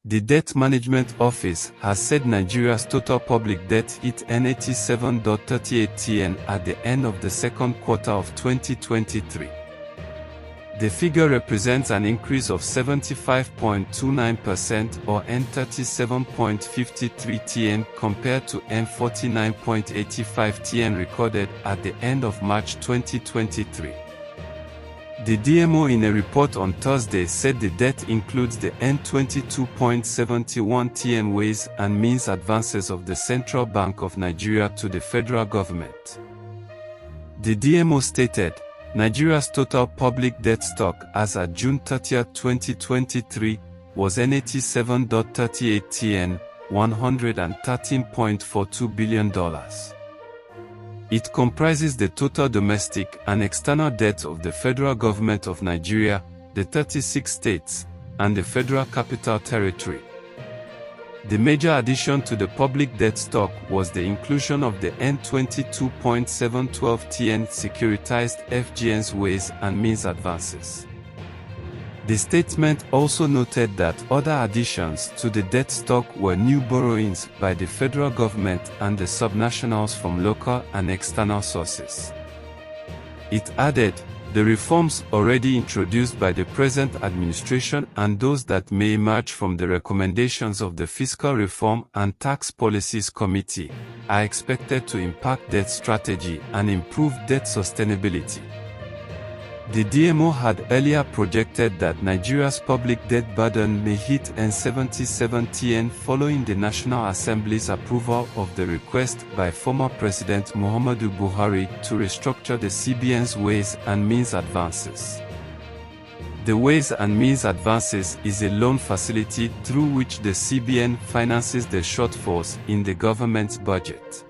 The Debt Management Office has said Nigeria's total public debt hit N87.38tn at the end of the second quarter of 2023. The figure represents an increase of 75.29% or N37.53tn compared to N49.85tn recorded at the end of March 2023. The DMO in a report on Thursday said the debt includes the N22.71tn ways and means advances of the Central Bank of Nigeria to the federal government. The DMO stated, Nigeria's total public debt stock as at June 30, 2023, was N87.38tn, $113.42 billion. It comprises the total domestic and external debt of the federal government of Nigeria, the 36 states, and the Federal Capital Territory. The major addition to the public debt stock was the inclusion of the N22.712tn securitized FGN's ways and means advances. The statement also noted that other additions to the debt stock were new borrowings by the federal government and the subnationals from local and external sources. It added, the reforms already introduced by the present administration and those that may emerge from the recommendations of the Fiscal Reform and Tax Policies Committee are expected to impact debt strategy and improve debt sustainability. The DMO had earlier projected that Nigeria's public debt burden may hit N77tn following the National Assembly's approval of the request by former President Muhammadu Buhari to restructure the CBN's Ways and Means Advances. The Ways and Means Advances is a loan facility through which the CBN finances the shortfalls in the government's budget.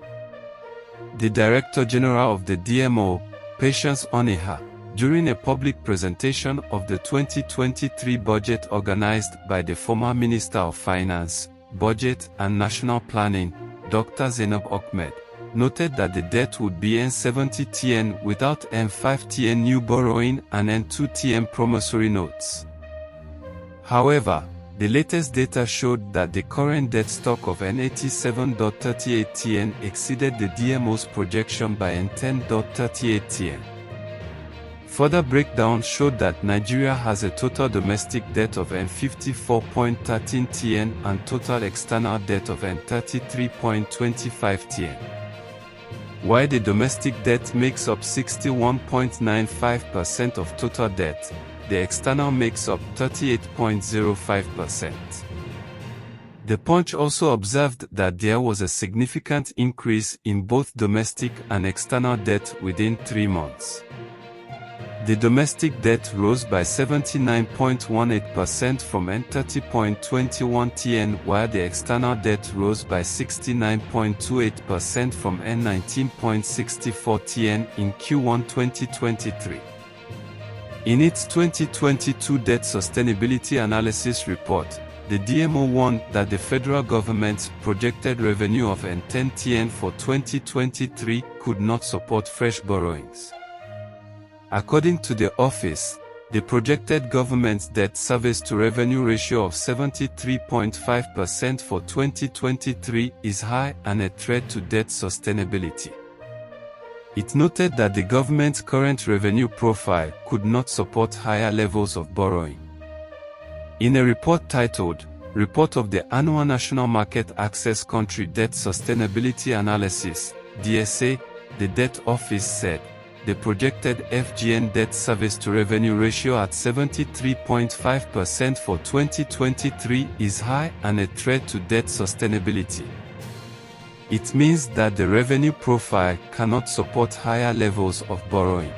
The Director General of the DMO, Patience Oniha, during a public presentation of the 2023 budget organized by the former Minister of Finance, Budget and National Planning, Dr. Zainab Ahmed, noted that the debt would be N70tn without N5tn new borrowing and N2tn promissory notes. However, the latest data showed that the current debt stock of N87.38tn exceeded the DMO's projection by N10.38tn. Further breakdown showed that Nigeria has a total domestic debt of N54.13tn and total external debt of N33.25tn. While the domestic debt makes up 61.95% of total debt, the external makes up 38.05%. The Punch also observed that there was a significant increase in both domestic and external debt within 3 months. The domestic debt rose by 79.18% from N30.21tn while the external debt rose by 69.28% from N19.64tn in Q1 2023. In its 2022 Debt Sustainability Analysis Report, the DMO warned that the federal government's projected revenue of N10tn for 2023 could not support fresh borrowings. According to the office, the projected government's debt service to revenue ratio of 73.5% for 2023 is high and a threat to debt sustainability. It noted that the government's current revenue profile could not support higher levels of borrowing. In a report titled, Report of the Annual National Market Access Country Debt Sustainability Analysis, DSA, the Debt Office said, the projected FGN debt service to revenue ratio at 73.5% for 2023 is high and a threat to debt sustainability. It means that the revenue profile cannot support higher levels of borrowing.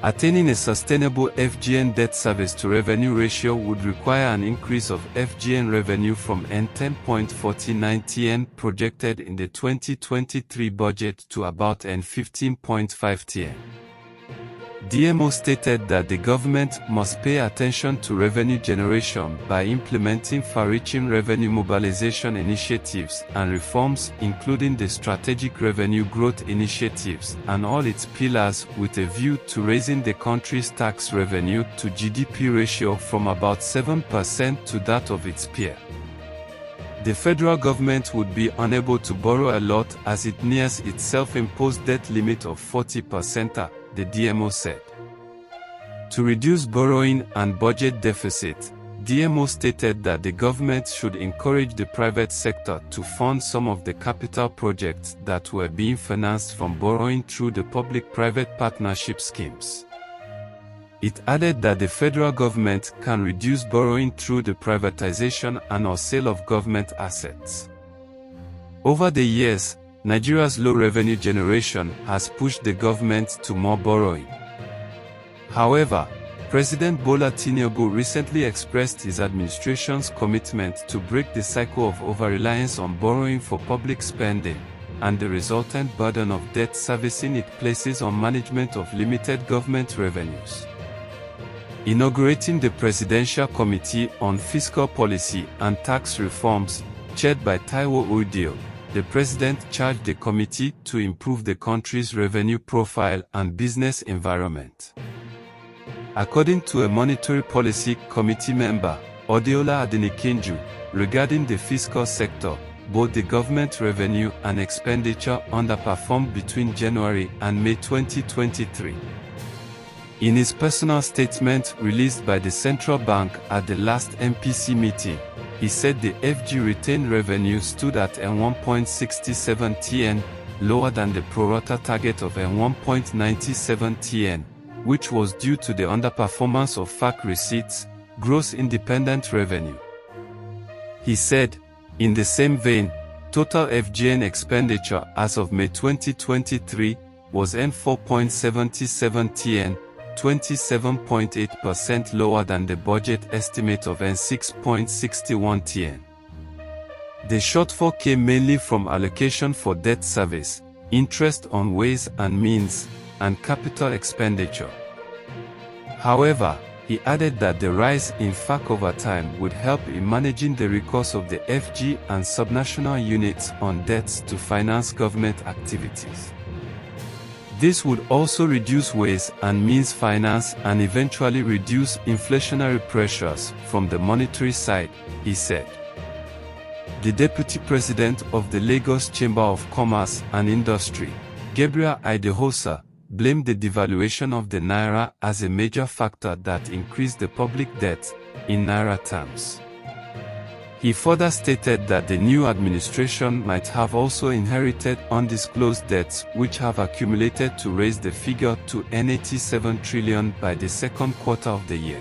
Attaining a sustainable FGN debt service to revenue ratio would require an increase of FGN revenue from N10.49tn projected in the 2023 budget to about N15.5tn. DMO stated that the government must pay attention to revenue generation by implementing far-reaching revenue mobilization initiatives and reforms, including the strategic revenue growth initiatives and all its pillars, with a view to raising the country's tax revenue to GDP ratio from about 7% to that of its peer. The federal government would be unable to borrow a lot as it nears its self-imposed debt limit of 40%, the DMO said. To reduce borrowing and budget deficit, DMO stated that the government should encourage the private sector to fund some of the capital projects that were being financed from borrowing through the public-private partnership schemes. It added that the federal government can reduce borrowing through the privatization and/or sale of government assets. Over the years, Nigeria's low revenue generation has pushed the government to more borrowing. However, President Bola Tinubu recently expressed his administration's commitment to break the cycle of over-reliance on borrowing for public spending, and the resultant burden of debt servicing it places on management of limited government revenues. Inaugurating the Presidential Committee on Fiscal Policy and Tax Reforms, chaired by Taiwo Udio, the president charged the committee to improve the country's revenue profile and business environment. According to a Monetary Policy Committee member, Odiola Adenikinju, regarding the fiscal sector, both the government revenue and expenditure underperformed between January and May 2023. In his personal statement released by the central bank at the last MPC meeting, he said the FG retained revenue stood at N1.67tn, lower than the pro-rata target of N1.97tn, which was due to the underperformance of FAC receipts, gross independent revenue. He said, in the same vein, total FGN expenditure as of May 2023 was N4.77tn, 27.8% lower than the budget estimate of N6.61tn. The shortfall came mainly from allocation for debt service, interest on ways and means, and capital expenditure. However, he added that the rise in FAC over time would help in managing the recourse of the FG and subnational units on debts to finance government activities. This would also reduce ways and means finance and eventually reduce inflationary pressures from the monetary side, he said. The Deputy President of the Lagos Chamber of Commerce and Industry, Gabriel Idahosa, blamed the devaluation of the naira as a major factor that increased the public debt in naira terms. He further stated that the new administration might have also inherited undisclosed debts which have accumulated to raise the figure to N87 trillion by the second quarter of the year.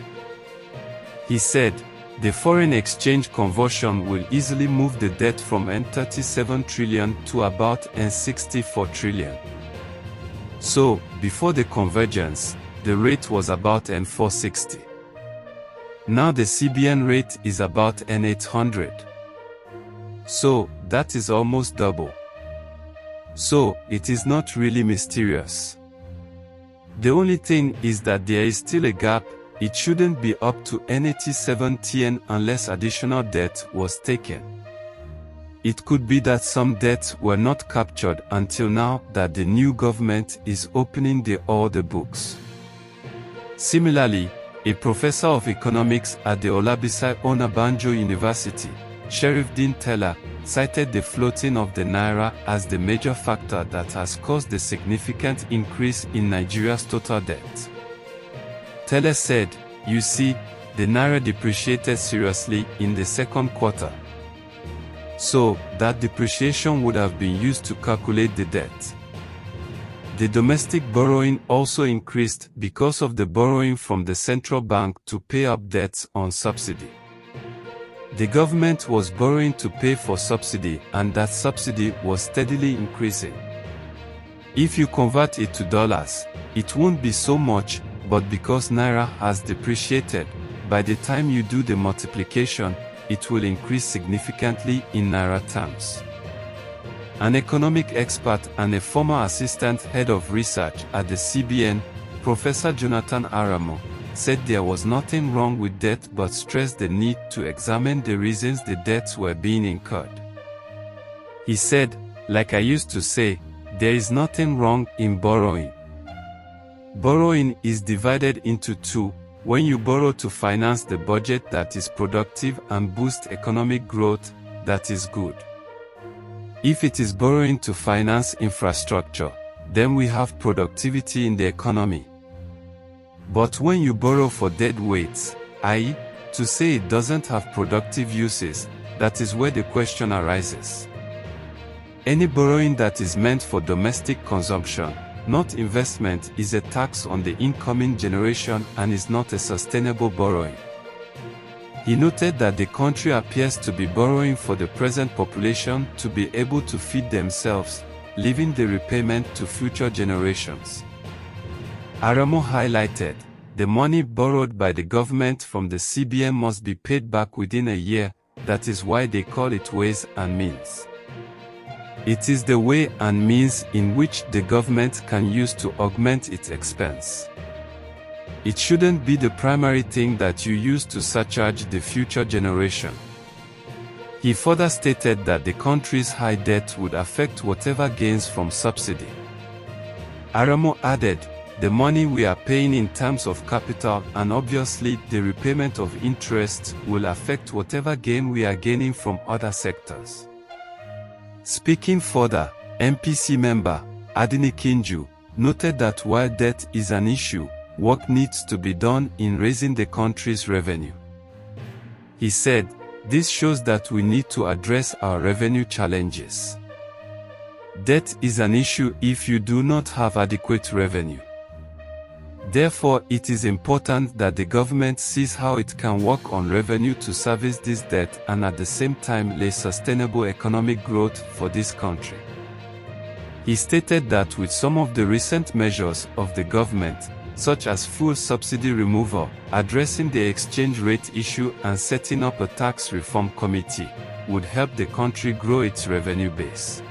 He said, the foreign exchange conversion will easily move the debt from N37 trillion to about N64 trillion. So, before the convergence, the rate was about N460. Now the CBN rate is about N800. So, that is almost double. So, it is not really mysterious. The only thing is that there is still a gap. It shouldn't be up to N87tn unless additional debt was taken. It could be that some debts were not captured until now that the new government is opening all the books. Similarly, a professor of economics at the Olabisi Onabanjo University, Sheriffdeen Teller, cited the floating of the naira as the major factor that has caused the significant increase in Nigeria's total debt. Teller said, you see, the naira depreciated seriously in the second quarter. So, that depreciation would have been used to calculate the debt. The domestic borrowing also increased because of the borrowing from the central bank to pay up debts on subsidy. The government was borrowing to pay for subsidy, and that subsidy was steadily increasing. If you convert it to dollars, it won't be so much, but because naira has depreciated, by the time you do the multiplication, it will increase significantly in naira terms. An economic expert and a former assistant head of research at the CBN, Professor Jonathan Aramo, said there was nothing wrong with debt but stressed the need to examine the reasons the debts were being incurred. He said, "Like I used to say, there is nothing wrong in borrowing. Borrowing is divided into two: when you borrow to finance the budget that is productive and boost economic growth, that is good. If it is borrowing to finance infrastructure, then we have productivity in the economy. But when you borrow for dead weights, i.e., to say it doesn't have productive uses, that is where the question arises. Any borrowing that is meant for domestic consumption, not investment, is a tax on the incoming generation and is not a sustainable borrowing." He noted that the country appears to be borrowing for the present population to be able to feed themselves, leaving the repayment to future generations. Aramo highlighted, "The money borrowed by the government from the CBN must be paid back within a year. That is why they call it ways and means. It is the way and means in which the government can use to augment its expense. It shouldn't be the primary thing that you use to surcharge the future generation." He further stated that the country's high debt would affect whatever gains from subsidy. Aramo added, "The money we are paying in terms of capital and obviously the repayment of interest will affect whatever gain we are gaining from other sectors." Speaking further, MPC member Adenikinju noted that while debt is an issue, work needs to be done in raising the country's revenue. He said, "This shows that we need to address our revenue challenges. Debt is an issue if you do not have adequate revenue. Therefore, it is important that the government sees how it can work on revenue to service this debt and at the same time lay sustainable economic growth for this country." He stated that with some of the recent measures of the government, such as fuel subsidy removal, addressing the exchange rate issue and setting up a tax reform committee, would help the country grow its revenue base.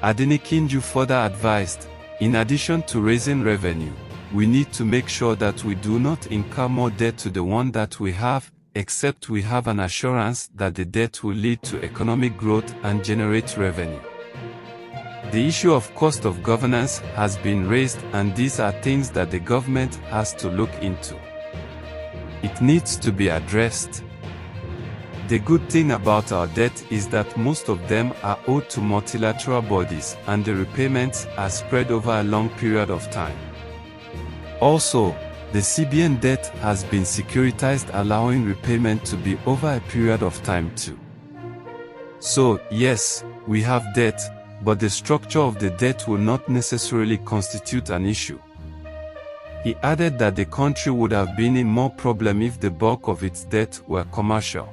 Adenikinju further advised, "In addition to raising revenue, we need to make sure that we do not incur more debt to the one that we have, except we have an assurance that the debt will lead to economic growth and generate revenue." The issue of cost of governance has been raised, and these are things that the government has to look into. It needs to be addressed. The good thing about our debt is that most of them are owed to multilateral bodies, and the repayments are spread over a long period of time. Also, the CBN debt has been securitized, allowing repayment to be over a period of time too. So, yes, we have debt, but the structure of the debt will not necessarily constitute an issue. He added that the country would have been in more problem if the bulk of its debt were commercial.